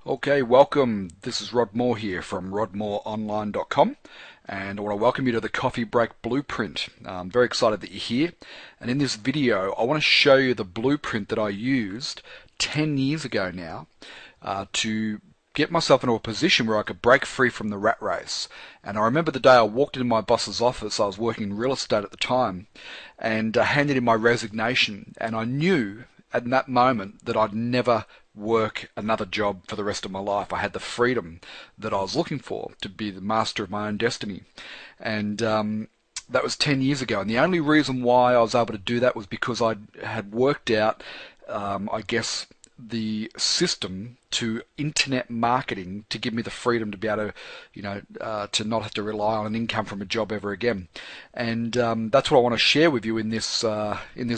Okay, welcome. This is Rod Moore here from rodmooreonline.com, and I want to welcome you to the Coffee Break Blueprint. I'm very excited that you're here. And in this video, I want to show you the blueprint that I used 10 years ago now to get myself into a position where I could break free from the rat race. And I remember the day I walked into my boss's office. I was working in real estate at the time, and handed in my resignation. And I knew at that moment that I'd never work another job for the rest of my life. I had the freedom that I was looking for to be the master of my own destiny. And that was 10 years ago. And the only reason why I was able to do that was because I had worked out, I guess, the system to internet marketing to give me the freedom to be able to, to not have to rely on an income from a job ever again. And that's what I want to share with you in this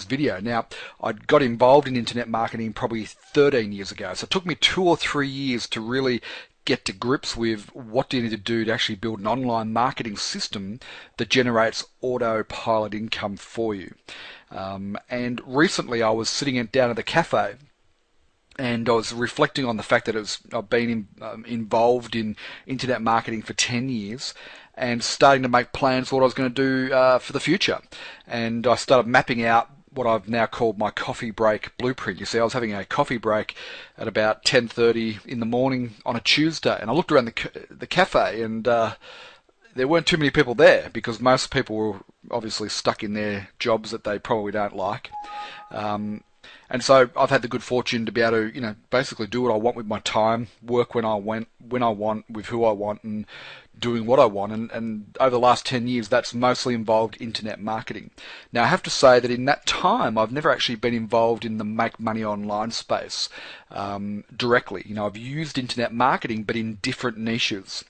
video. Now, I got involved in internet marketing probably 13 years ago, so it took me 2 or 3 years to really get to grips with what do you need to do to actually build an online marketing system that generates autopilot income for you. And recently I was sitting down at the cafe, and I was reflecting on the fact that I've been involved in internet marketing for 10 years and starting to make plans for what I was going to do for the future. And I started mapping out what I've now called my coffee break blueprint. You see, I was having a coffee break at about 10:30 in the morning on a Tuesday, and I looked around the cafe, and there weren't too many people there because most people were obviously stuck in their jobs that they probably don't like. And so I've had the good fortune to be able to, basically do what I want with my time, work when I want, with who I want, and doing what I want. And over the last 10 years, that's mostly involved internet marketing. Now, I have to say that in that time, I've never actually been involved in the make money online space directly. I've used internet marketing, but in different niches.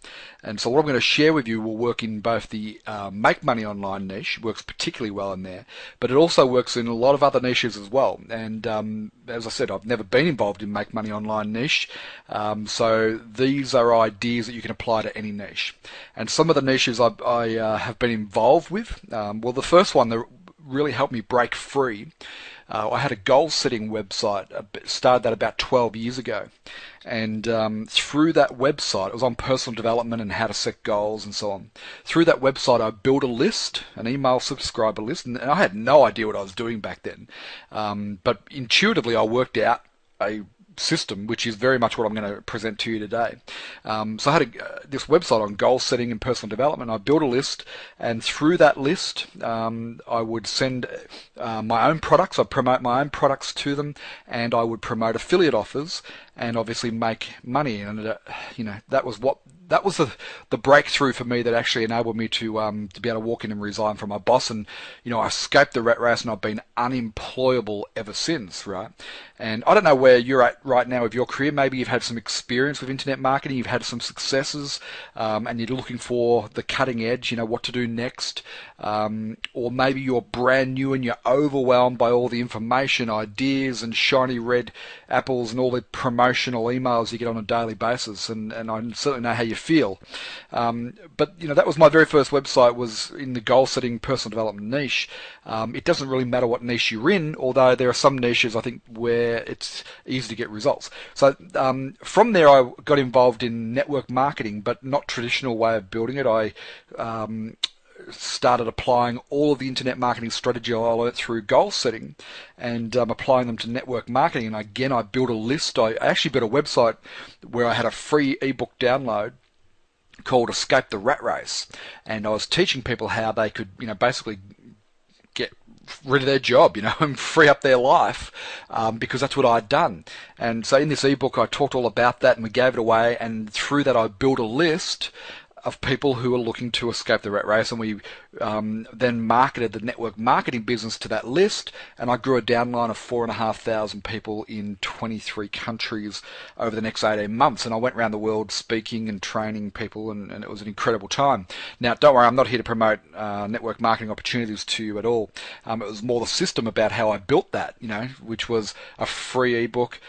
And so what I'm going to share with you will work in both the make money online niche, works particularly well in there, but it also works in a lot of other niches as well. And as I said, I've never been involved in make money online niche, so these are ideas that you can apply to any niche. And some of the niches I have been involved with, well, the first one that really helped me break free, I had a goal-setting website, started that about 12 years ago. And through that website, it was on personal development and how to set goals and so on. Through that website, I built a list, an email subscriber list, and I had no idea what I was doing back then. But intuitively, I worked out a system, which is very much what I'm going to present to you today. So I had this website on goal setting and personal development. I built a list, and through that list, I would send my own products. I'd promote my own products to them, and I would promote affiliate offers, and obviously make money. And that was the breakthrough for me that actually enabled me to be able to walk in and resign from my boss. And I escaped the rat race, and I've been unemployable ever since, right? And I don't know where you're at right now with your career. Maybe you've had some experience with internet marketing, you've had some successes, and you're looking for the cutting edge, what to do next. Or maybe you're brand new and you're overwhelmed by all the information, ideas, and shiny red apples and all the promotional emails you get on a daily basis. And I certainly know how you feel. But that was my very first website, was in the goal setting personal development niche. It doesn't really matter what niche you're in, although there are some niches I think where it's easy to get results. So from there I got involved in network marketing, but not traditional way of building it. I started applying all of the internet marketing strategy I learned through goal setting and applying them to network marketing. And again, I built a list. I actually built a website where I had a free ebook download called Escape the Rat Race, and I was teaching people how they could basically get rid of their job, and free up their life, because that's what I'd done. And so in this ebook I talked all about that, and we gave it away, and through that I built a list of people who are looking to escape the rat race, and we then marketed the network marketing business to that list, and I grew a downline of 4,500 people in 23 countries over the next 18 months, and I went around the world speaking and training people, and it was an incredible time. Now, don't worry, I'm not here to promote network marketing opportunities to you at all. It was more the system about how I built that, which was a free ebook,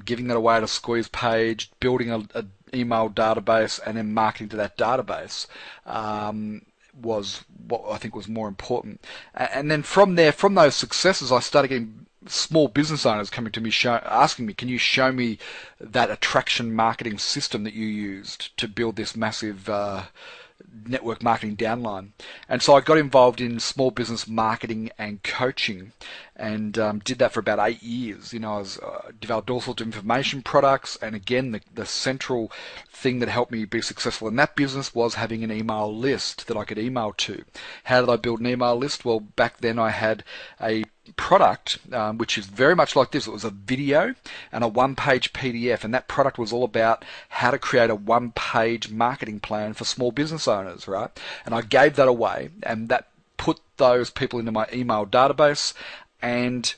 giving that away at a squeeze page, building a email database, and then marketing to that database was what I think was more important. And then from there, from those successes, I started getting small business owners coming to me asking me, can you show me that attraction marketing system that you used to build this massive network marketing downline? And so I got involved in small business marketing and coaching, and did that for about 8 years. I was developed all sorts of information products, and again, the central thing that helped me be successful in that business was having an email list that I could email to. How did I build an email list? Well, back then I had a product which is very much like this. It was a video and a one-page PDF, and that product was all about how to create a one-page marketing plan for small business owners, right? And I gave that away, and that put those people into my email database, and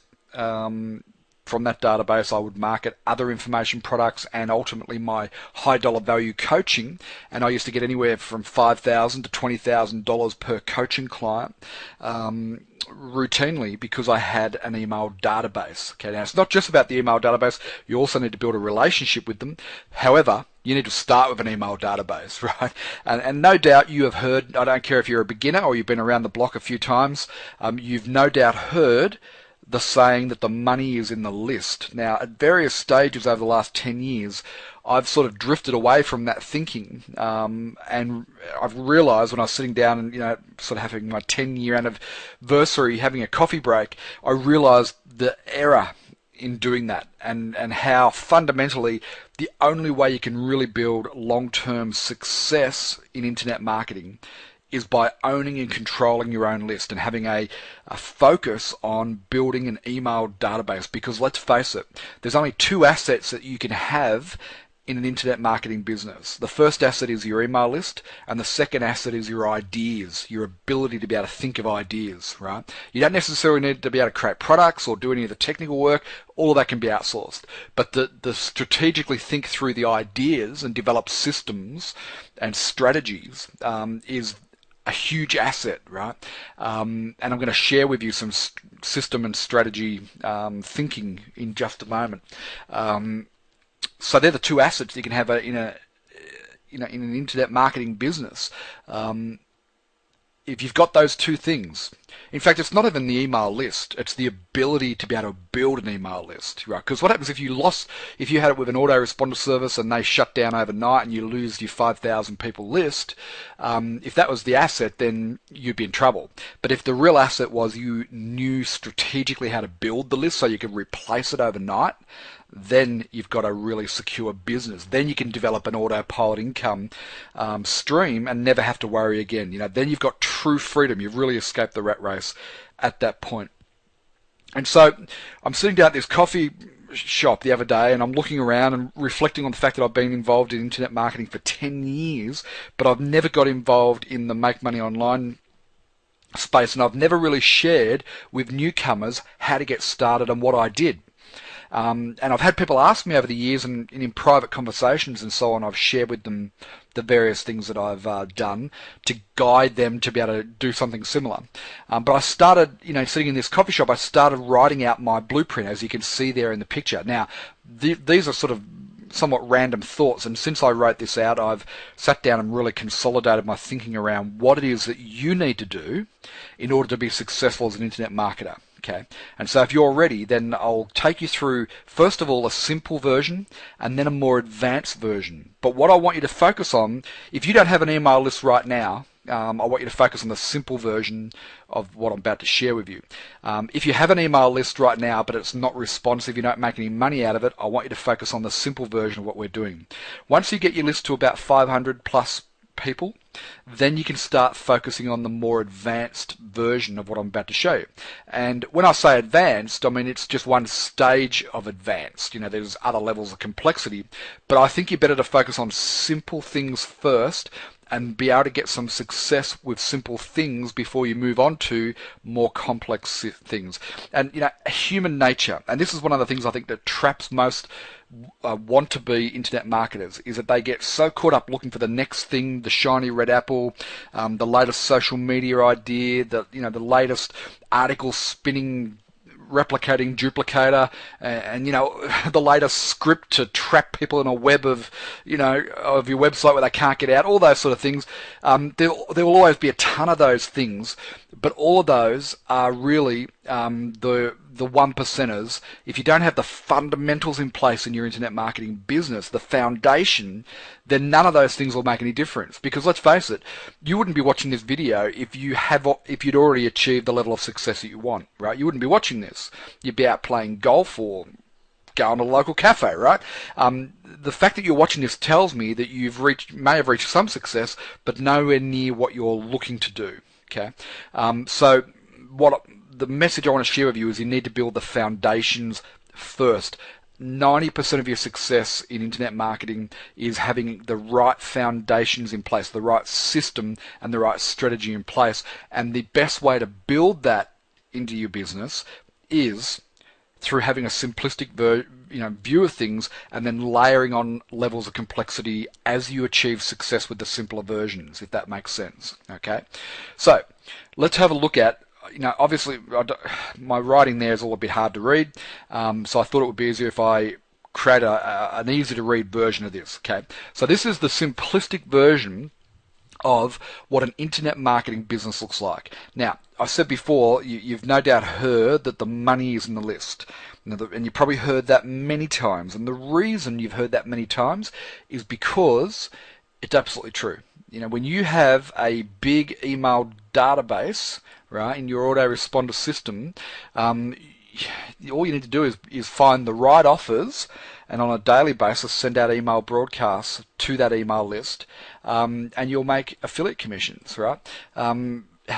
from that database I would market other information products and ultimately my high dollar value coaching, and I used to get anywhere from $5,000 to $20,000 per coaching client routinely, because I had an email database. Okay, now it's not just about the email database, you also need to build a relationship with them. However, you need to start with an email database, right? And no doubt you have heard, I don't care if you're a beginner or you've been around the block a few times, you've no doubt heard the saying that the money is in the list. Now, at various stages over the last 10 years, I've sort of drifted away from that thinking, and I've realised when I was sitting down and sort of having my 10-year anniversary, having a coffee break, I realised the error in doing that, and how fundamentally the only way you can really build long-term success in internet marketing is by owning and controlling your own list and having a focus on building an email database. Because let's face it, there's only two assets that you can have in an internet marketing business. The first asset is your email list, and the second asset is your ideas, your ability to be able to think of ideas, right? You don't necessarily need to be able to create products or do any of the technical work. All of that can be outsourced. But the strategically think through the ideas and develop systems and strategies is a huge asset, right? And I'm going to share with you some system and strategy thinking in just a moment. So they're the two assets you can have in an internet marketing business. If you've got those two things, in fact, it's not even the email list, it's the ability to be able to build an email list, right? Because what happens if you had it with an autoresponder service and they shut down overnight and you lose your 5,000 people list, if that was the asset, then you'd be in trouble. But if the real asset was you knew strategically how to build the list so you could replace it overnight, then you've got a really secure business. Then you can develop an autopilot income stream and never have to worry again. Then you've got true freedom. You've really escaped the rat race at that point. And so I'm sitting down at this coffee shop the other day, and I'm looking around and reflecting on the fact that I've been involved in internet marketing for 10 years, but I've never got involved in the Make Money Online space, and I've never really shared with newcomers how to get started and what I did. And I've had people ask me over the years, and in private conversations and so on, I've shared with them the various things that I've done to guide them to be able to do something similar. But I started, sitting in this coffee shop, I started writing out my blueprint, as you can see there in the picture. Now, these are sort of somewhat random thoughts, and since I wrote this out, I've sat down and really consolidated my thinking around what it is that you need to do in order to be successful as an internet marketer. Okay, and so if you're ready, then I'll take you through, first of all, a simple version and then a more advanced version. But what I want you to focus on, if you don't have an email list right now, I want you to focus on the simple version of what I'm about to share with you. If you have an email list right now, but it's not responsive, you don't make any money out of it, I want you to focus on the simple version of what we're doing. Once you get your list to about 500 plus people, then you can start focusing on the more advanced version of what I'm about to show you. And when I say advanced, I mean it's just one stage of advanced. There's other levels of complexity, but I think you're better to focus on simple things first and be able to get some success with simple things before you move on to more complex things. And human nature, and this is one of the things I think that traps most want to be internet marketers, is that they get so caught up looking for the next thing, the shiny red apple, the latest social media idea, the latest article spinning, replicating duplicator, and the latest script to trap people in a web of of your website where they can't get out, all those sort of things. There will always be a ton of those things, but all of those are really the one percenters, if you don't have the fundamentals in place in your internet marketing business, the foundation, then none of those things will make any difference. Because let's face it, you wouldn't be watching this video if you'd already achieved the level of success that you want, right? You wouldn't be watching this. You'd be out playing golf or going to a local cafe, right? The fact that you're watching this tells me that may have reached some success, but nowhere near what you're looking to do. Okay, so the message I want to share with you is you need to build the foundations first. 90% of your success in internet marketing is having the right foundations in place, the right system and the right strategy in place. And the best way to build that into your business is through having a simplistic view of things and then layering on levels of complexity as you achieve success with the simpler versions, if that makes sense. Okay, so let's have a look at, obviously my writing there is all a bit hard to read, so I thought it would be easier if I create an easy to read version of this. Okay, so this is the simplistic version of what an internet marketing business looks like. Now, I said before, you've no doubt heard that the money is in the list. And you've probably heard that many times. And the reason you've heard that many times is because it's absolutely true. When you have a big email database, right, in your autoresponder system, all you need to do is find the right offers and on a daily basis send out email broadcasts to that email list, and you'll make affiliate commissions, right?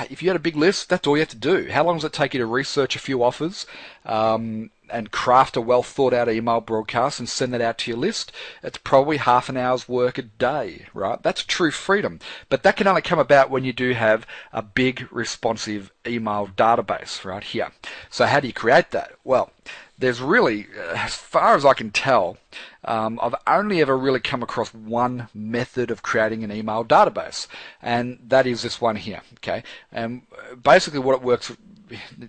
If you had a big list, that's all you have to do. How long does it take you to research a few offers and craft a well thought out email broadcast and send that out to your list? It's probably half an hour's work a day, right? That's true freedom. But that can only come about when you do have a big responsive email database right here. So how do you create that? Well, there's really, as far as I can tell, I've only ever really come across one method of creating an email database, and that is this one here. Okay, and basically what it works,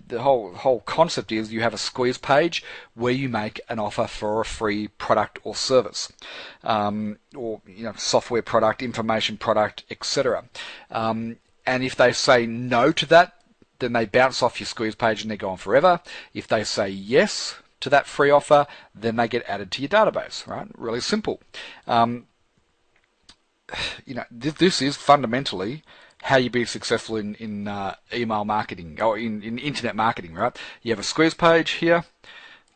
the whole concept is you have a squeeze page where you make an offer for a free product or service, or software product, information product, etc. And if they say no to that, then they bounce off your squeeze page and they're gone forever. If they say yes to that free offer, then they get added to your database, right? Really simple. This is fundamentally how you be successful in email marketing or in internet marketing, right? You have a squeeze page here.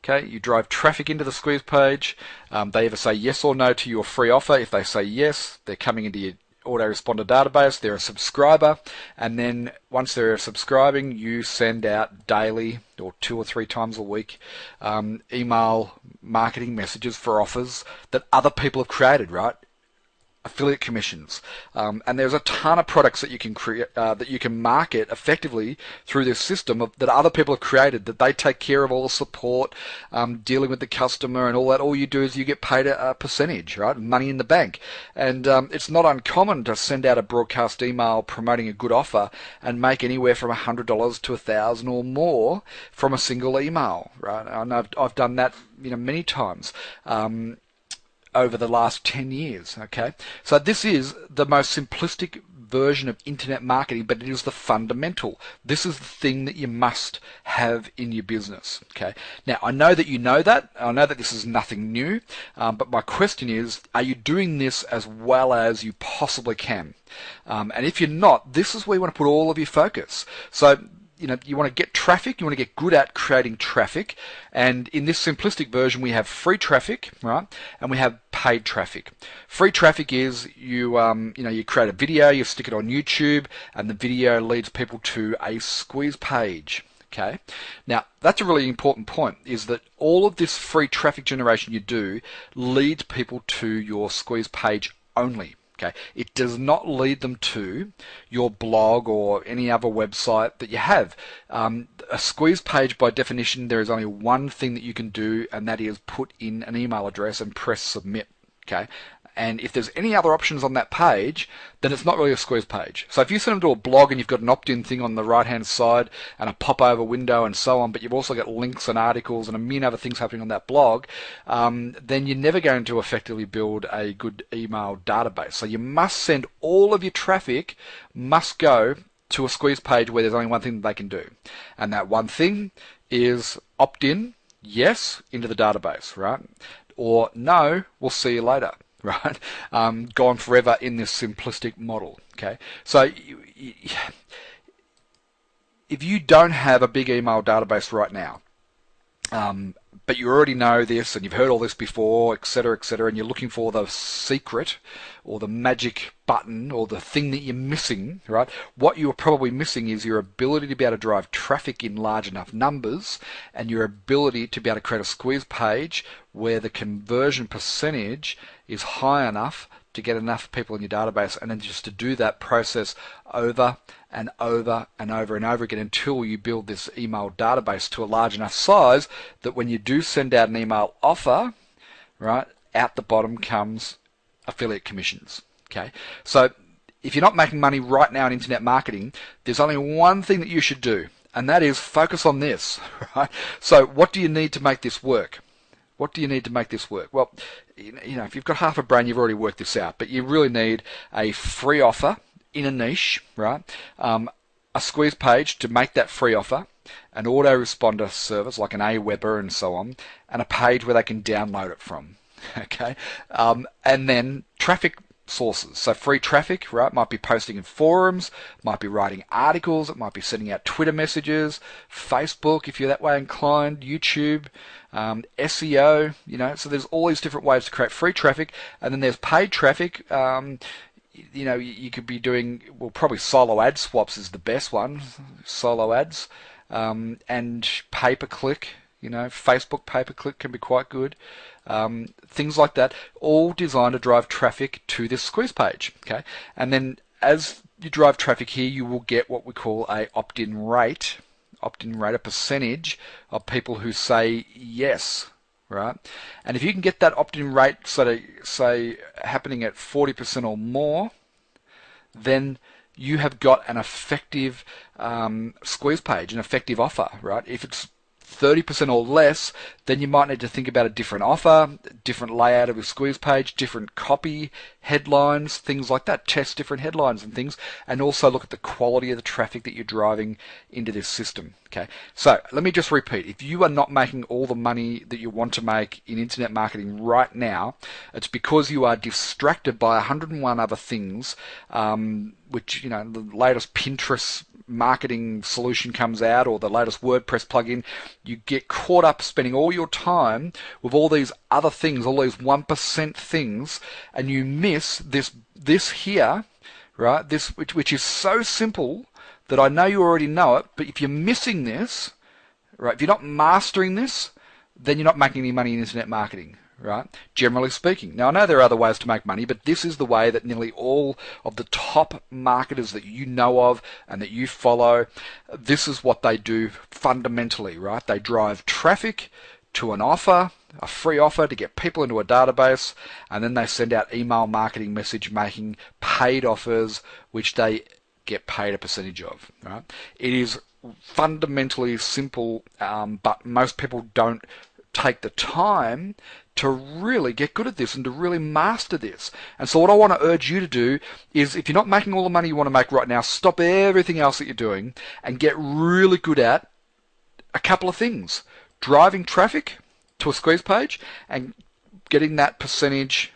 Okay, you drive traffic into the squeeze page. They either say yes or no to your free offer. If they say yes, they're coming into your autoresponder database, they're a subscriber, and then once they're subscribing, you send out daily or 2 or 3 times a week email marketing messages for offers that other people have created, right? Affiliate commissions, and there's a ton of products that you can create, that you can market effectively through this system that other people have created, that they take care of all the support, dealing with the customer and all that. All you do is you get paid a percentage, right? Money in the bank. And it's not uncommon to send out a broadcast email promoting a good offer and make anywhere from $100 to $1,000 or more from a single email, right? I know I've done that many times over the last 10 years. Okay, so this is the most simplistic version of internet marketing, but it is the fundamental. This is the thing that you must have in your business. Okay, now I know that you know that. I know that this is nothing new, but my question is, are you doing this as well as you possibly can? And if you're not, this is where you want to put all of your focus. So you want to get traffic, you want to get good at creating traffic, and in this simplistic version we have free traffic, right, and we have paid traffic. Free traffic is you create a video, you stick it on YouTube, and the video leads people to a squeeze page. Okay, now that's a really important point, is that all of this free traffic generation you do leads people to your squeeze page only. Okay, it does not lead them to your blog or any other website that you have. A squeeze page, by definition, there is only one thing that you can do, and that is put in an email address and press submit. Okay, and if there's any other options on that page, then it's not really a squeeze page. So if you send them to a blog and you've got an opt-in thing on the right-hand side and a pop-over window and so on, but you've also got links and articles and a million other things happening on that blog, then you're never going to effectively build a good email database. So you must send all of your traffic, must go to a squeeze page where there's only one thing that they can do. And that one thing is opt in, yes, into the database, right? Or no, we'll see you later, right? Gone forever in this simplistic model, okay? So if you don't have a big email database right now, but you already know this and you've heard all this before, etc., and you're looking for the secret or the magic button or the thing that you're missing, right? What you're probably missing is your ability to be able to drive traffic in large enough numbers and your ability to be able to create a squeeze page where the conversion percentage is high enough to get enough people in your database, and then just to do that process over and over and over and over again until you build this email database to a large enough size that when you do send out an email offer, right, out the bottom comes affiliate commissions. Okay, so if you're not making money right now in internet marketing, there's only one thing that you should do, and that is focus on this, right? So what do you need to make this work? What do you need to make this work? Well, you know, if you've got half a brain, you've already worked this out, but you really need a free offer in a niche, right? A squeeze page to make that free offer, an autoresponder service like an Aweber and so on, and a page where they can download it from, okay? And then traffic sources. So free traffic, right, might be posting in forums, might be writing articles, it might be sending out Twitter messages, Facebook if you're that way inclined, YouTube, SEO, you know, so there's all these different ways to create free traffic, and then there's paid traffic. You know, you could be doing, well, probably solo ad swaps is the best one, solo ads, and pay-per-click, you know, Facebook pay-per-click can be quite good. Things like that, all designed to drive traffic to this squeeze page, okay? And then as you drive traffic here, you will get what we call a opt-in rate, a percentage of people who say yes, right? And if you can get that opt-in rate, say happening at 40% or more, then you have got an effective squeeze page, an effective offer, right? If it's 30% or less, then you might need to think about a different offer, different layout of a squeeze page, different copy, headlines, things like that. Test different headlines and things, and also look at the quality of the traffic that you're driving into this system. Okay, so let me just repeat. If you are not making all the money that you want to make in internet marketing right now, it's because you are distracted by 101 other things, which, you know, the latest Pinterest marketing solution comes out or the latest WordPress plugin, you get caught up spending all your time with all these other things, all these 1% things, and you miss this here, right? This which is so simple that I know you already know it, but if you're missing this, right, if you're not mastering this, then you're not making any money in internet marketing, right? Generally speaking. Now, I know there are other ways to make money, but this is the way that nearly all of the top marketers that you know of and that you follow, this is what they do fundamentally, right? They drive traffic to an offer, a free offer to get people into a database, and then they send out email marketing message making paid offers, which they get paid a percentage of, right? It is fundamentally simple, but most people don't take the time to really get good at this and to really master this. And so what I want to urge you to do is, if you're not making all the money you want to make right now, stop everything else that you're doing and get really good at a couple of things. Driving traffic to a squeeze page and getting that percentage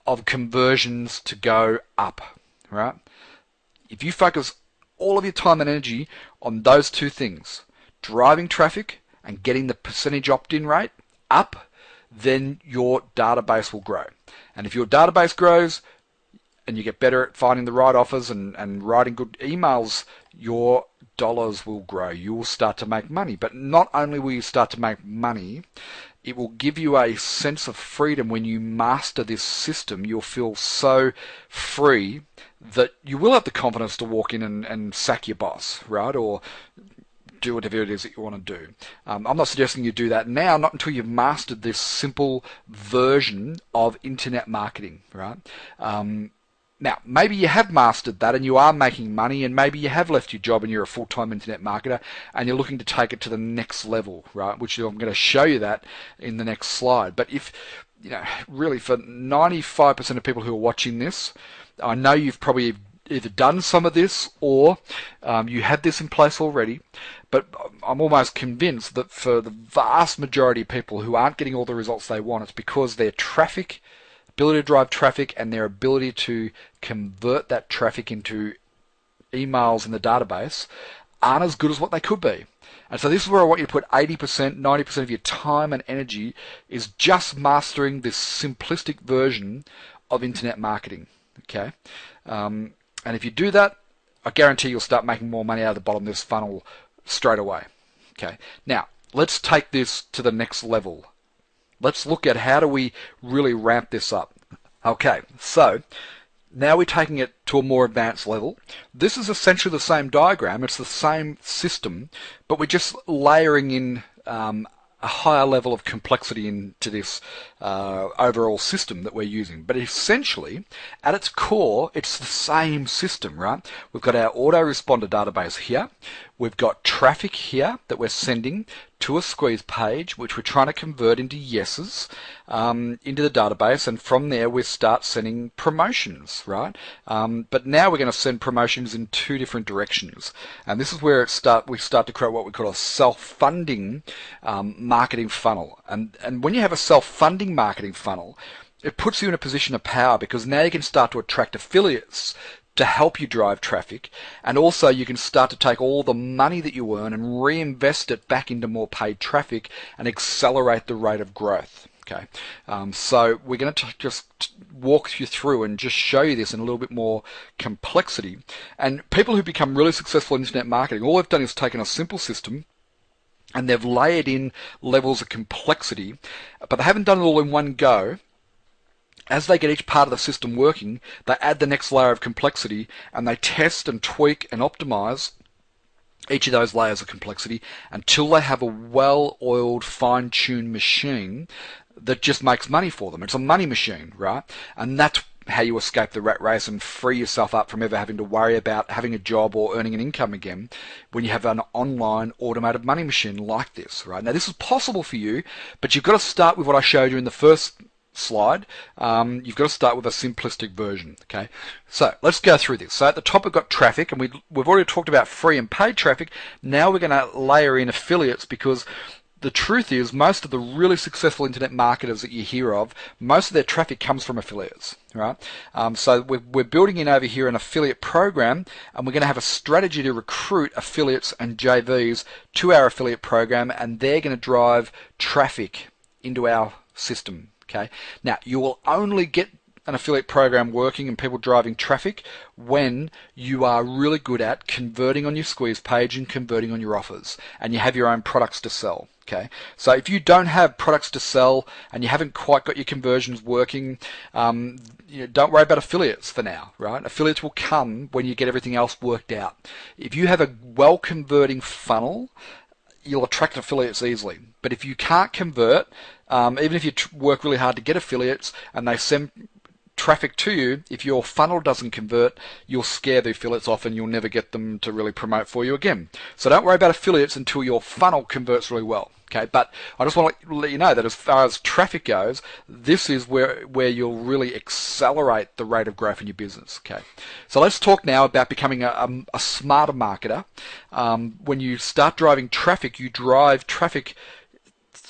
of conversions to go up, right? If you focus all of your time and energy on those two things, driving traffic and getting the percentage opt-in rate up, then your database will grow. And if your database grows and you get better at finding the right offers and writing good emails, your dollars will grow. You will start to make money. But not only will you start to make money, it will give you a sense of freedom. When you master this system, you'll feel so free that you will have the confidence to walk in and sack your boss, right? Or do whatever it is that you want to do. I'm not suggesting you do that now, not until you've mastered this simple version of internet marketing, right? Now, maybe you have mastered that and you are making money, and maybe you have left your job and you're a full-time internet marketer and you're looking to take it to the next level, right? Which I'm going to show you that in the next slide. But if, you know, really for 95% of people who are watching this, I know you've probably either done some of this or you had this in place already, but I'm almost convinced that for the vast majority of people who aren't getting all the results they want, it's because their traffic, ability to drive traffic, and their ability to convert that traffic into emails in the database aren't as good as what they could be. And so this is where I want you to put 80%, 90% of your time and energy, is just mastering this simplistic version of internet marketing. Okay, and if you do that, I guarantee you'll start making more money out of the bottom of this funnel straight away. Okay, now let's take this to the next level. Let's look at how do we really ramp this up. Okay, so now we're taking it to a more advanced level. This is essentially the same diagram, it's the same system, but we're just layering in a higher level of complexity into this overall system that we're using. But essentially, at its core, it's the same system, right? We've got our autoresponder database here. We've got traffic here that we're sending to a squeeze page, which we're trying to convert into yeses into the database, and from there we start sending promotions, right? But now we're going to send promotions in two different directions, and this is where we start to create what we call a self-funding marketing funnel. And when you have a self-funding marketing funnel, it puts you in a position of power, because now you can start to attract affiliates to help you drive traffic, and also you can start to take all the money that you earn and reinvest it back into more paid traffic and accelerate the rate of growth. Okay, so we're going to just walk you through and just show you this in a little bit more complexity. And people who become really successful in internet marketing, all they've done is taken a simple system and they've layered in levels of complexity, but they haven't done it all in one go. As they get each part of the system working, they add the next layer of complexity, and they test and tweak and optimize each of those layers of complexity until they have a well-oiled, fine-tuned machine that just makes money for them. It's a money machine, right? And that's how you escape the rat race and free yourself up from ever having to worry about having a job or earning an income again when you have an online automated money machine like this, right? Now, this is possible for you, but you've got to start with what I showed you in the first slide. You've got to start with a simplistic version. Okay, so let's go through this. So at the top we've got traffic, and we've already talked about free and paid traffic. Now we're going to layer in affiliates, because the truth is most of the really successful internet marketers that you hear of, most of their traffic comes from affiliates, right? So we're building in over here an affiliate program, and we're going to have a strategy to recruit affiliates and JVs to our affiliate program, and they're going to drive traffic into our system. Okay. Now, you will only get an affiliate program working and people driving traffic when you are really good at converting on your squeeze page and converting on your offers, and you have your own products to sell. Okay. So if you don't have products to sell and you haven't quite got your conversions working, don't worry about affiliates for now, right? Affiliates will come when you get everything else worked out. If you have a well-converting funnel, you'll attract affiliates easily. But if you can't convert, even if you work really hard to get affiliates and they send traffic to you, if your funnel doesn't convert, you'll scare the affiliates off and you'll never get them to really promote for you again. So don't worry about affiliates until your funnel converts really well. Okay, but I just want to let you know that as far as traffic goes, this is where you'll really accelerate the rate of growth in your business. Okay, so let's talk now about becoming a smarter marketer. When you start driving traffic, you drive traffic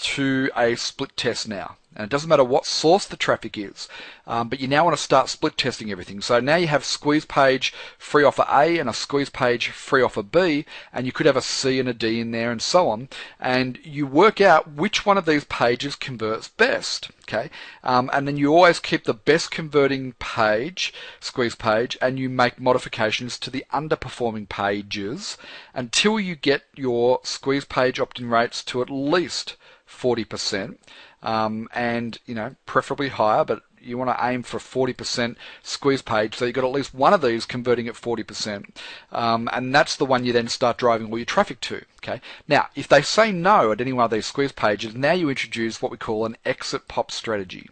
to a split test now. And it doesn't matter what source the traffic is, but you now want to start split testing everything. So now you have squeeze page free offer A and a squeeze page free offer B, and you could have a C and a D in there and so on. And you work out which one of these pages converts best. Okay, and then you always keep the best converting page, squeeze page, and you make modifications to the underperforming pages until you get your squeeze page opt-in rates to at least 40%. And preferably higher, but you want to aim for 40% squeeze page, so you've got at least one of these converting at 40%, and that's the one you then start driving all your traffic to. Okay. Now, if they say no at any one of these squeeze pages, now you introduce what we call an exit pop strategy.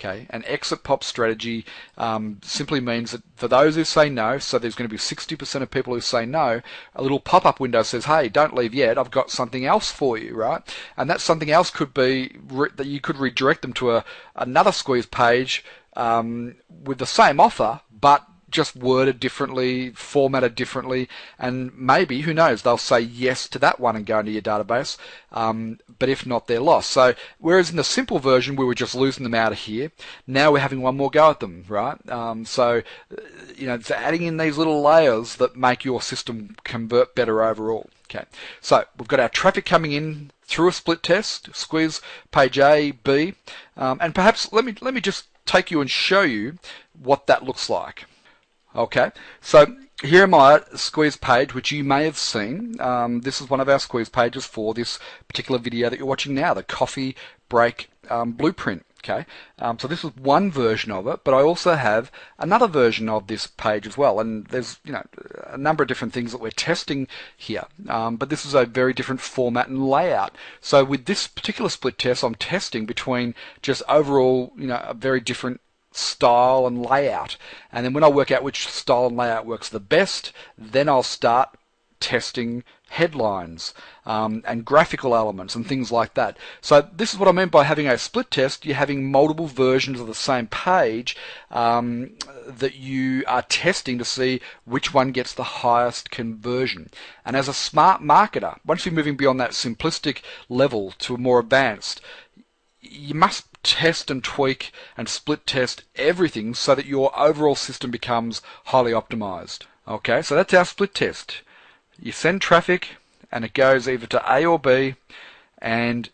Okay, an exit pop strategy simply means that for those who say no, so there's going to be 60% of people who say no, a little pop-up window says, hey, don't leave yet, I've got something else for you, right? And that something else could be that you could redirect them to another squeeze page with the same offer, but just worded differently, formatted differently, and maybe, who knows, they'll say yes to that one and go into your database, but if not, they're lost. So whereas in the simple version we were just losing them out of here, now we're having one more go at them, right? So it's adding in these little layers that make your system convert better overall. Okay, so we've got our traffic coming in through a split test, squeeze page A, B, and perhaps let me just take you and show you what that looks like. Okay, so here am I at squeeze page, which you may have seen. This is one of our squeeze pages for this particular video that you're watching now, the coffee break blueprint. Okay, so this is one version of it, but I also have another version of this page as well, and there's a number of different things that we're testing here, but this is a very different format and layout. So with this particular split test, I'm testing between just overall a very different style and layout, and then when I work out which style and layout works the best, then I'll start testing headlines and graphical elements and things like that. So this is what I mean by having a split test. You're having multiple versions of the same page that you are testing to see which one gets the highest conversion. And as a smart marketer, once you're moving beyond that simplistic level to a more advanced, you must test and tweak and split test everything so that your overall system becomes highly optimized. Okay, so that's our split test. You send traffic and it goes either to A or B, and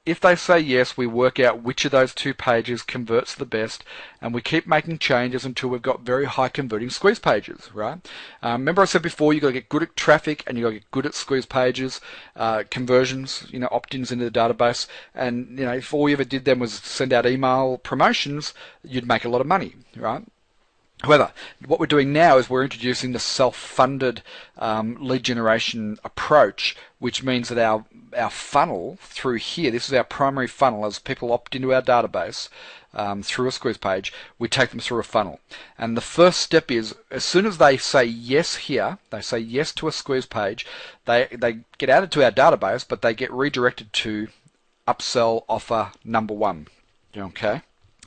if they say yes, we work out which of those two pages converts the best, and we keep making changes until we've got very high converting squeeze pages, right? Remember I said before, you've got to get good at traffic and you've got to get good at squeeze pages, conversions, opt-ins into the database, and if all you ever did then was send out email promotions, you'd make a lot of money, right? However, what we're doing now is we're introducing the self-funded lead generation approach, which means that our funnel through here, this is our primary funnel as people opt into our database through a squeeze page, we take them through a funnel. And the first step is, as soon as they say yes here, they say yes to a squeeze page, they get added to our database, but they get redirected to upsell offer number 1. Okay?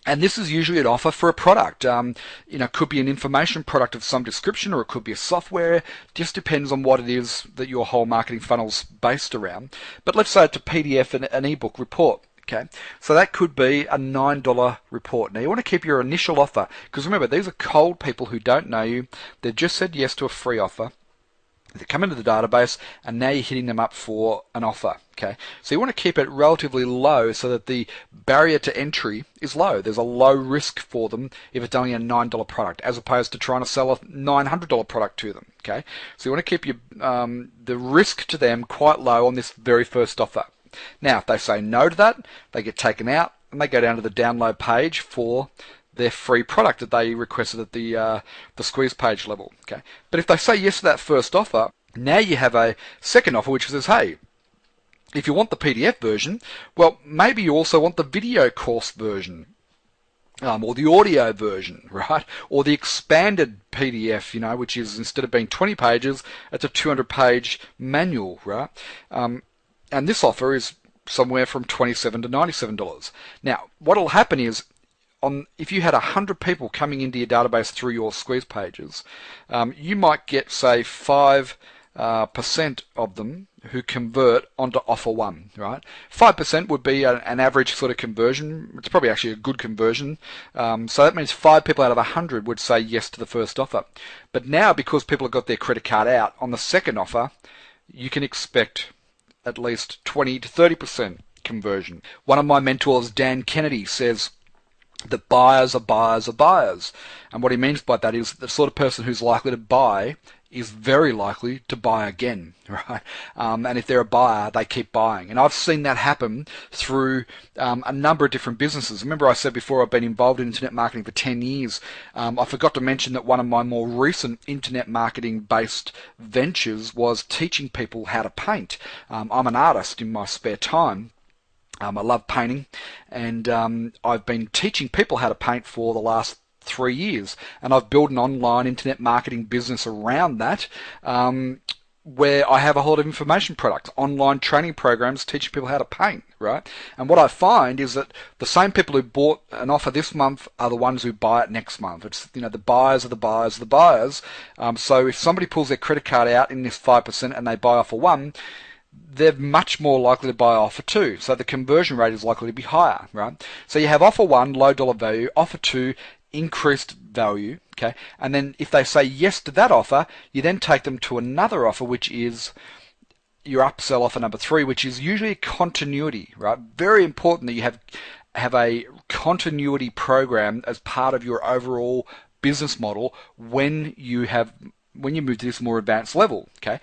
And this is usually an offer for a product. It could be an information product of some description, or it could be a software. Just depends on what it is that your whole marketing funnel's based around. But let's say it's a PDF and an ebook report. Okay, so that could be a $9 report. Now you want to keep your initial offer, because remember, these are cold people who don't know you. They've just said yes to a free offer. They come into the database, and now you're hitting them up for an offer. Okay, so you want to keep it relatively low so that the barrier to entry is low. There's a low risk for them if it's only a $9 product, as opposed to trying to sell a $900 product to them. Okay, so you want to keep your the risk to them quite low on this very first offer. Now, if they say no to that, they get taken out and they go down to the download page for their free product that they requested at the squeeze page level. Okay, but if they say yes to that first offer, now you have a second offer which says, hey, if you want the PDF version, well, maybe you also want the video course version, or the audio version, right? Or the expanded PDF, which is, instead of being 20 pages, it's a 200-page manual, right? And this offer is somewhere from $27 to $97. Now, what will happen is, if you had 100 people coming into your database through your squeeze pages, you might get, say, 5% of them who convert onto offer 1, right? 5% would be an average sort of conversion. It's probably actually a good conversion. So that means 5 people out of 100 would say yes to the first offer. But now, because people have got their credit card out, on the second offer, you can expect at least 20 to 30% conversion. One of my mentors, Dan Kennedy, says that buyers are buyers are buyers. And what he means by that is the sort of person who's likely to buy is very likely to buy again, right? And if they're a buyer, they keep buying. And I've seen that happen through a number of different businesses. Remember I said before, I've been involved in internet marketing for 10 years. I forgot to mention that one of my more recent internet marketing based ventures was teaching people how to paint. I'm an artist in my spare time. I love painting, and I've been teaching people how to paint for the last 3 years, and I've built an online internet marketing business around that, where I have a whole lot of information products, online training programs teaching people how to paint, right? And what I find is that the same people who bought an offer this month are the ones who buy it next month. It's, the buyers are the buyers are the buyers. So if somebody pulls their credit card out in this 5% and they buy offer 1, they're much more likely to buy offer 2. So the conversion rate is likely to be higher, right? So you have offer 1, low dollar value, offer 2, increased value, okay? And then if they say yes to that offer, you then take them to another offer, which is your upsell offer number 3, which is usually a continuity, right? Very important that you have a continuity program as part of your overall business model when you move to this more advanced level, okay?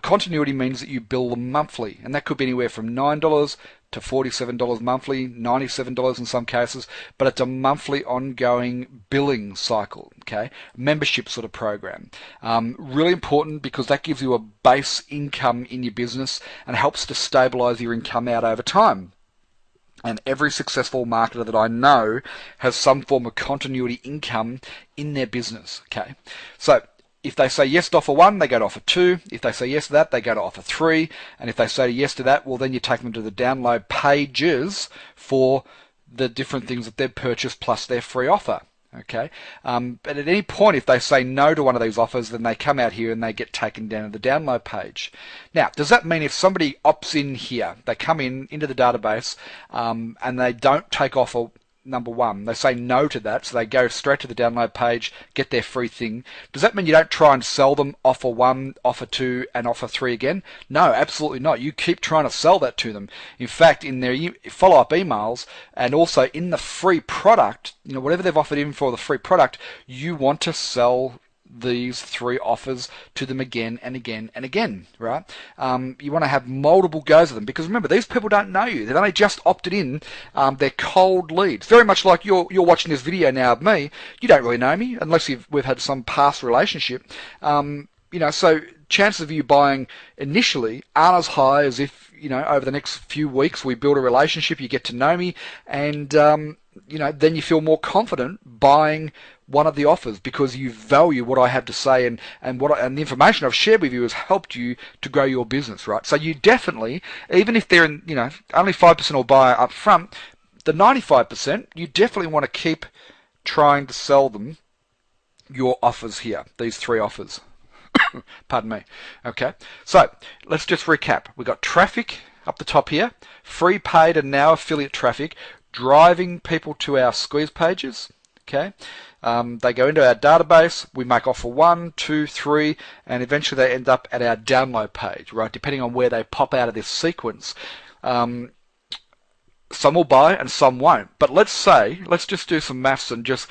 Continuity means that you bill them monthly, and that could be anywhere from $9 to $47 monthly, $97 in some cases, but it's a monthly ongoing billing cycle, okay? Membership sort of program. Really important because that gives you a base income in your business and helps to stabilize your income out over time. And every successful marketer that I know has some form of continuity income in their business, okay? So if they say yes to offer 1, they go to offer 2. If they say yes to that, they go to offer 3. And if they say yes to that, well, then you take them to the download pages for the different things that they've purchased plus their free offer. Okay. But at any point, if they say no to one of these offers, then they come out here and they get taken down to the download page. Now, does that mean if somebody opts in here, they come into the database and they don't take offer number 1, they say no to that, so they go straight to the download page, get their free thing. Does that mean you don't try and sell them offer 1, offer 2, and offer 3 again? No, absolutely not. You keep trying to sell that to them. In fact, in their follow-up emails and also in the free product, whatever they've offered in for the free product, you want to sell these 3 offers to them again and again and again, right? You want to have multiple goes of them because remember, these people don't know you. They've only just opted in. They're cold leads. Very much like you're watching this video now of me. You don't really know me unless we've had some past relationship. So chances of you buying initially aren't as high as if, over the next few weeks we build a relationship, you get to know me, and then you feel more confident buying one of the offers because you value what I have to say and the information I've shared with you has helped you to grow your business, right? So you definitely, even if they're in, only 5% will buy up front, the 95%, you definitely want to keep trying to sell them your offers here, these 3 offers. Pardon me. Okay, so let's just recap. We've got traffic up the top here, free, paid, and now affiliate traffic, driving people to our squeeze pages. Okay, they go into our database, we make offer 1, 2, 3, and eventually they end up at our download page, right? Depending on where they pop out of this sequence. Some will buy and some won't. But let's just do some maths and just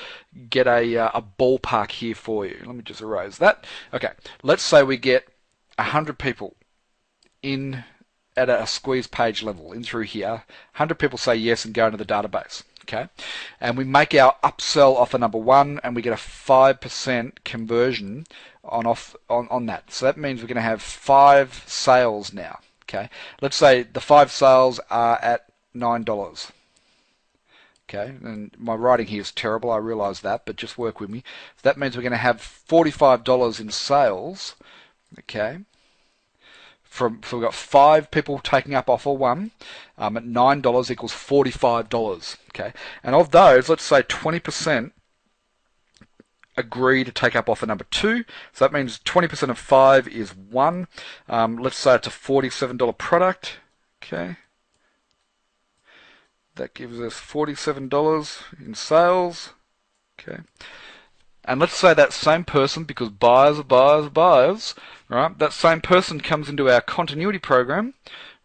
get a ballpark here for you. Let me just erase that. Okay, let's say we get 100 people in at a squeeze page level in through here. 100 people say yes and go into the database. Okay, and we make our upsell offer number 1 and we get a 5% conversion on that. So that means we're going to have 5 sales now. Okay, let's say the 5 sales are at $9. Okay, and my writing here is terrible, I realise that, but just work with me. So that means we're going to have $45 in sales. Okay, so we've got 5 people taking up offer 1 at $9 equals $45. Okay, and of those, let's say 20% agree to take up offer number 2. So that means 20% of 5 is 1. Let's say it's a $47 product. Okay, that gives us $47 in sales. Okay, and let's say that same person, because buyers are buyers are buyers, right? That same person comes into our continuity program,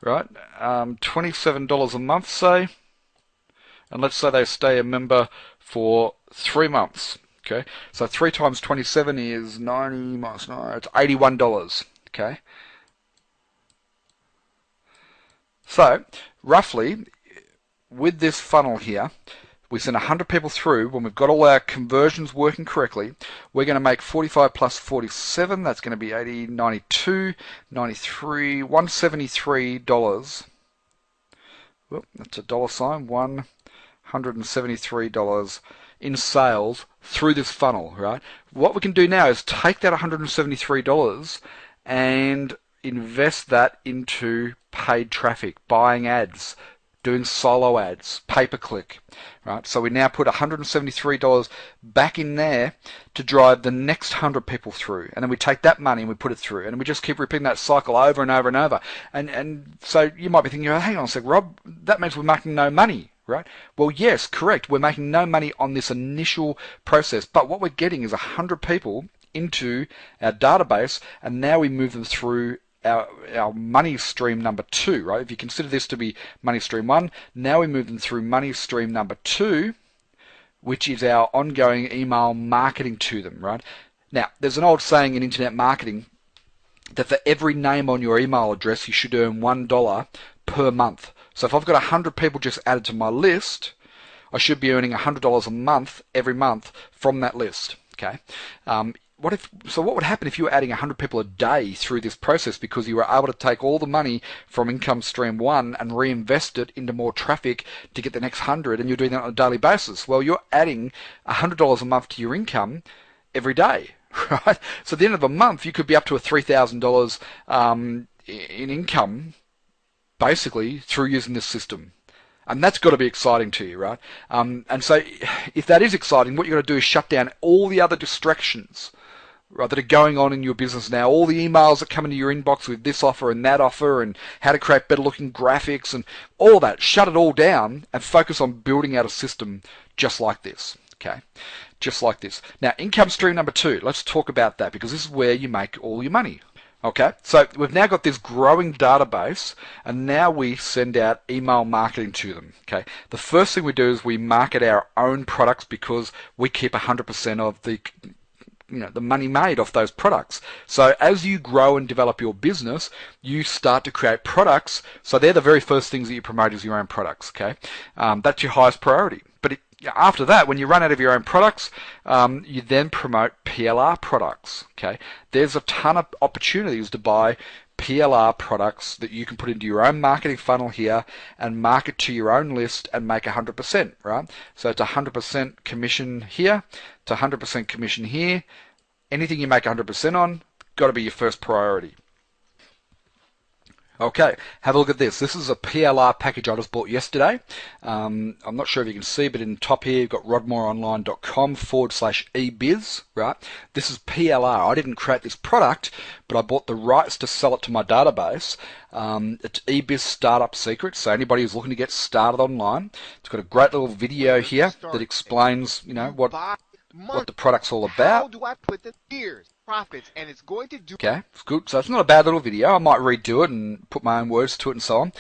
right? $27 a month, say, and let's say they stay a member for 3 months. Okay, so 3 times 27 is 90 minus 9, it's $81. Okay, so roughly, with this funnel here, we send 100 people through. When we've got all our conversions working correctly, we're going to make 45 plus 47. That's going to be 80, 92, 93, $173. Well, that's a dollar sign. $173 in sales through this funnel, right? What we can do now is take that $173 and invest that into paid traffic, buying ads, doing solo ads, pay-per-click, right? So we now put $173 back in there to drive the next 100 people through, and then we take that money and we put it through, and we just keep repeating that cycle over and over and over. And so you might be thinking, oh, hang on a sec, Rob, that means we're making no money, right? Well, yes, correct. We're making no money on this initial process, but what we're getting is 100 people into our database, and now we move them through our money stream number 2, right? If you consider this to be money stream 1, now we move them through money stream number 2, which is our ongoing email marketing to them, right? Now, there's an old saying in internet marketing that for every name on your email address, you should earn $1 per month. So if I've got 100 people just added to my list, I should be earning $100 a month every month from that list, okay? What would happen if you were adding 100 people a day through this process because you were able to take all the money from income stream 1 and reinvest it into more traffic to get the next 100, and you're doing that on a daily basis? Well, you're adding $100 a month to your income every day, right? So at the end of a month, you could be up to $3,000 in income basically through using this system. And that's got to be exciting to you, right? And so if that is exciting, what you've got to do is shut down all the other distractions, right, that are going on in your business now, all the emails that come into your inbox with this offer and that offer and how to create better looking graphics and all that. Shut it all down and focus on building out a system just like this, okay? Just like this. Now, income stream number 2, let's talk about that because this is where you make all your money. Okay, so we've now got this growing database, and now we send out email marketing to them. Okay, the first thing we do is we market our own products because we keep 100% of the money made off those products. So as you grow and develop your business, you start to create products. So they're the very first things that you promote is your own products. Okay, that's your highest priority. But after that, when you run out of your own products, you then promote PLR products. Okay, there's a ton of opportunities to buy PLR products that you can put into your own marketing funnel here and market to your own list and make 100%, right? So it's 100% commission here, it's 100% commission here. Anything you make 100% on, got to be your first priority. Okay, have a look at this. This is a PLR package I just bought yesterday. I'm not sure if you can see, but in the top here, you've got rodmoreonline.com/ebiz, right? This is PLR. I didn't create this product, but I bought the rights to sell it to my database. It's eBiz Startup Secrets, so anybody who's looking to get started online, it's got a great little video here that explains, what the product's all about. How do I put the years, profits, and it's going to do. Okay, it's good. So it's not a bad little video. I might redo it and put my own words to it and so on.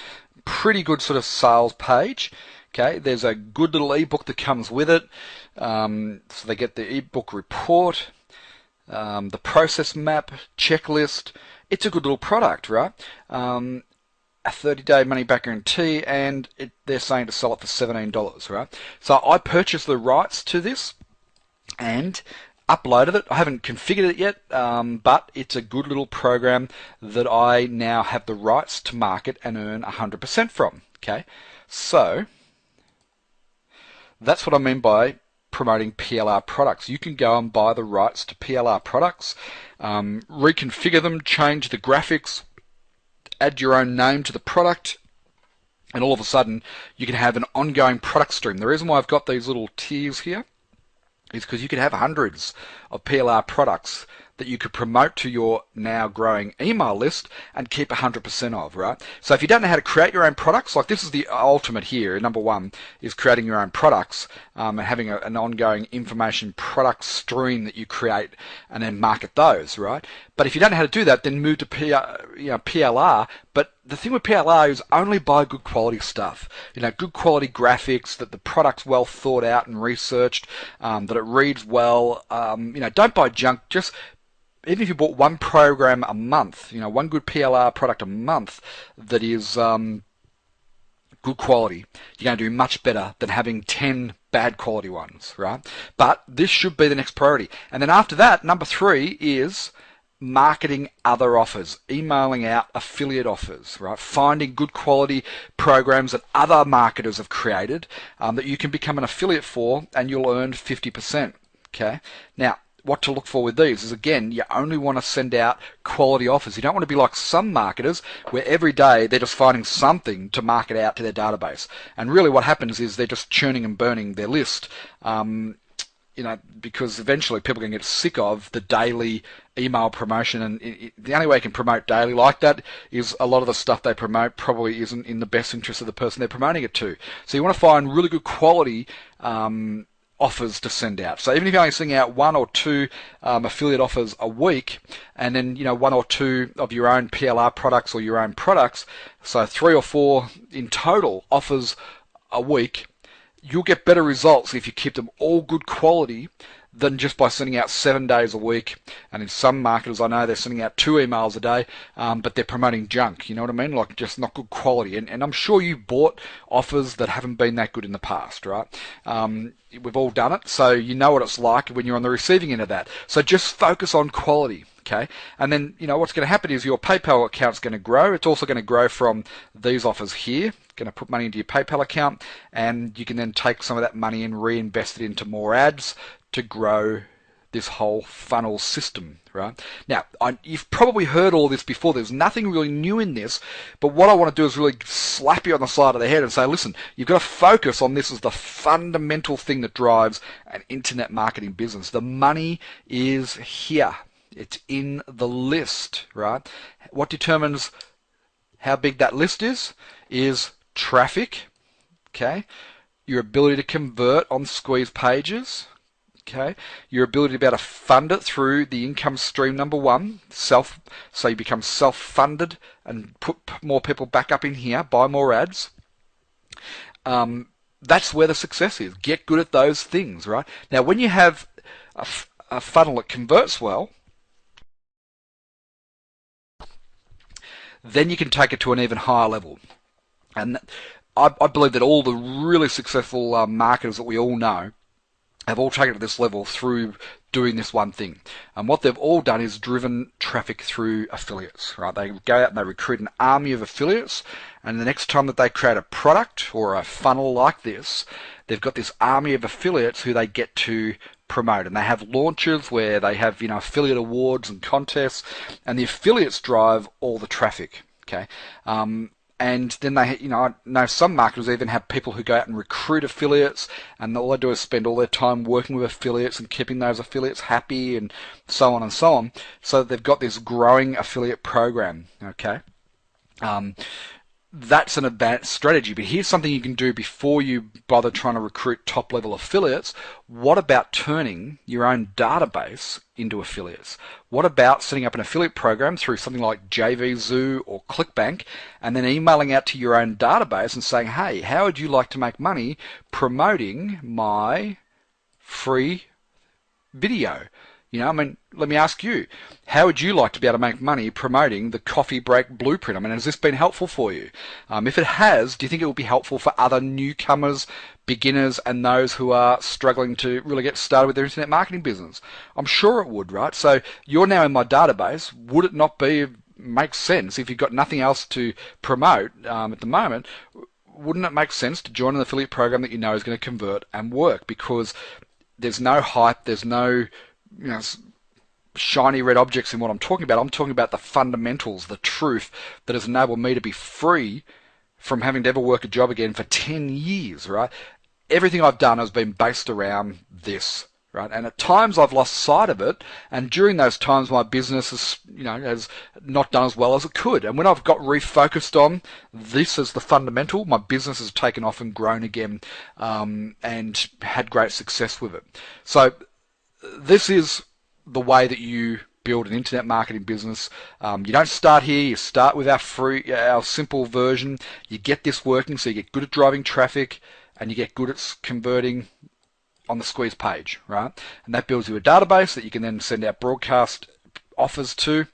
Pretty good sort of sales page. Okay, there's a good little ebook that comes with it. So they get the ebook report, the process map, checklist. It's a good little product, right? A 30-day money-back guarantee, and they're saying to sell it for $17, right? So I purchased the rights to this and uploaded it. I haven't configured it yet, but it's a good little program that I now have the rights to market and earn 100% from. Okay, so that's what I mean by promoting PLR products. You can go and buy the rights to PLR products, reconfigure them, change the graphics, add your own name to the product, and all of a sudden you can have an ongoing product stream. The reason why I've got these little tiers here is because you could have hundreds of PLR products that you could promote to your now growing email list and keep 100% of, right? So if you don't know how to create your own products, like this is the ultimate here, number one, is creating your own products and having an ongoing information product stream that you create and then market those, right? But if you don't know how to do that, then move to PLR. But the thing with PLR is only buy good quality stuff. Good quality graphics, that the product's well thought out and researched, that it reads well. Don't buy junk. Just even if you bought one program a month, one good PLR product a month that is good quality, you're going to do much better than having 10 bad quality ones, right? But this should be the next priority. And then after that, number 3 is marketing other offers, emailing out affiliate offers, right? Finding good quality programs that other marketers have created that you can become an affiliate for, and you'll earn 50%. Okay. Now, what to look for with these is, again, you only want to send out quality offers. You don't want to be like some marketers where every day they're just finding something to market out to their database. And really what happens is they're just churning and burning their list. Because eventually people are going to get sick of the daily email promotion, and the only way you can promote daily like that is a lot of the stuff they promote probably isn't in the best interest of the person they're promoting it to. So you want to find really good quality offers to send out. So even if you're only sending out 1 or 2 affiliate offers a week, and then 1 or 2 of your own PLR products or your own products, so 3 or 4 in total offers a week, you'll get better results if you keep them all good quality than just by sending out 7 days a week. And in some marketers, I know they're sending out 2 emails a day, but they're promoting junk. You know what I mean? Like, just not good quality. And I'm sure you bought offers that haven't been that good in the past, right? We've all done it, so you know what it's like when you're on the receiving end of that. So just focus on quality. Okay, and then what's going to happen is your PayPal account's going to grow. It's also going to grow from these offers here. Going to put money into your PayPal account, and you can then take some of that money and reinvest it into more ads to grow this whole funnel system, right? Now, you've probably heard all this before. There's nothing really new in this, but what I want to do is really slap you on the side of the head and say, listen, you've got to focus on this as the fundamental thing that drives an internet marketing business. The money is here. It's in the list, right? What determines how big that list is traffic, okay? Your ability to convert on squeeze pages, okay? Your ability to be able to fund it through the income stream number 1, so you become self-funded and put more people back up in here, buy more ads. That's where the success is. Get good at those things, right? Now, when you have a funnel that converts well, then you can take it to an even higher level. And I believe that all the really successful marketers that we all know have all taken it to this level through doing this one thing. And what they've all done is driven traffic through affiliates, right? They go out and they recruit an army of affiliates, and the next time that they create a product or a funnel like this, they've got this army of affiliates who they get to promote, and they have launches where they have affiliate awards and contests, and the affiliates drive all the traffic. Okay, and then they, I know some marketers even have people who go out and recruit affiliates, and all they do is spend all their time working with affiliates and keeping those affiliates happy, and so on and so on. So they've got this growing affiliate program. Okay. That's an advanced strategy, but here's something you can do before you bother trying to recruit top-level affiliates. What about turning your own database into affiliates? What about setting up an affiliate program through something like JVZoo or ClickBank, and then emailing out to your own database and saying, hey, how would you like to make money promoting my free video? Let me ask you, how would you like to be able to make money promoting the Coffee Break Blueprint? Has this been helpful for you? If it has, do you think it will be helpful for other newcomers, beginners, and those who are struggling to really get started with their internet marketing business? I'm sure it would, right? So you're now in my database. Would it not make sense if you've got nothing else to promote at the moment? Wouldn't it make sense to join an affiliate program that you know is going to convert and work? Because there's no hype, there's no shiny red objects in what I'm talking about. I'm talking about the fundamentals, the truth that has enabled me to be free from having to ever work a job again for 10 years, right? Everything I've done has been based around this, right? And at times I've lost sight of it, and during those times my business has not done as well as it could. And when I've got refocused on this as the fundamental, my business has taken off and grown again, and had great success with it. So this is the way that you build an internet marketing business. You don't start here. You start with our simple version. You get this working, so you get good at driving traffic, and you get good at converting on the squeeze page, right? And that builds you a database that you can then send out broadcast offers to,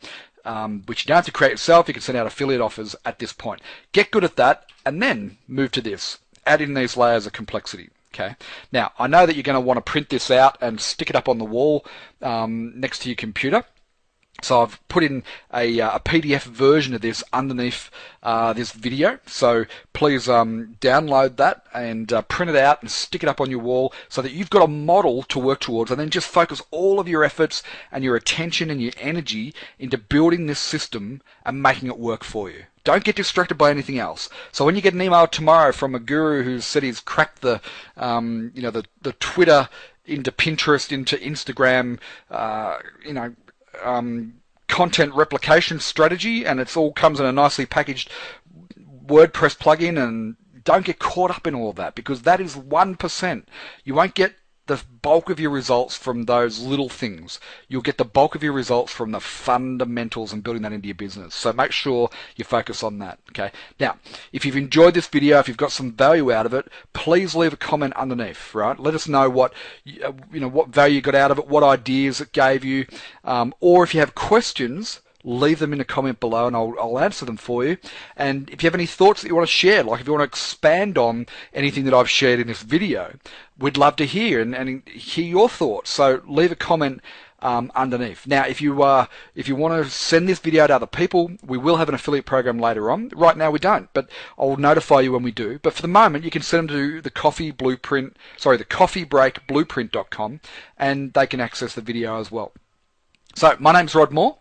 which you don't have to create yourself. You can send out affiliate offers at this point. Get good at that, and then move to this. Add in these layers of complexity. Okay. Now, I know that you're going to want to print this out and stick it up on the wall next to your computer. So I've put in a PDF version of this underneath this video. So please download that and print it out and stick it up on your wall so that you've got a model to work towards, and then just focus all of your efforts and your attention and your energy into building this system and making it work for you. Don't get distracted by anything else. So when you get an email tomorrow from a guru who said he's cracked the Twitter into Pinterest, into Instagram, content replication strategy, and it's all comes in a nicely packaged WordPress plugin, and don't get caught up in all of that, because that is 1%. You won't get the bulk of your results from those little things. You'll get the bulk of your results from the fundamentals and building that into your business. So make sure you focus on that. Okay. Now, if you've enjoyed this video, if you've got some value out of it, please leave a comment underneath. Right. Let us know what what value you got out of it, what ideas it gave you, or if you have questions, leave them in a comment below and I'll answer them for you. And if you have any thoughts that you want to share, like if you want to expand on anything that I've shared in this video, we'd love to hear and hear your thoughts. So leave a comment underneath. Now, if you want to send this video to other people, we will have an affiliate program later on. Right now we don't, but I'll notify you when we do. But for the moment, you can send them to the coffeebreakblueprint.com, and they can access the video as well. So my name's Rod Moore.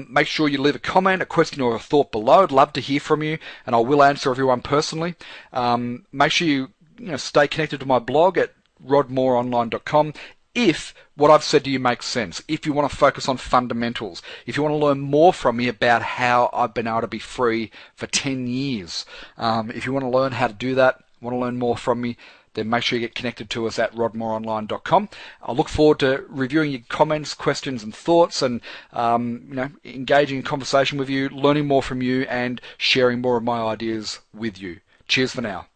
Make sure you leave a comment, a question or a thought below. I'd love to hear from you, and I will answer everyone personally. Make sure you stay connected to my blog at rodmoreonline.com if what I've said to you makes sense, if you want to focus on fundamentals, if you want to learn more from me about how I've been able to be free for 10 years. If you want to learn how to do that, want to learn more from me, then make sure you get connected to us at rodmoreonline.com. I look forward to reviewing your comments, questions and thoughts, and engaging in conversation with you, learning more from you, and sharing more of my ideas with you. Cheers for now.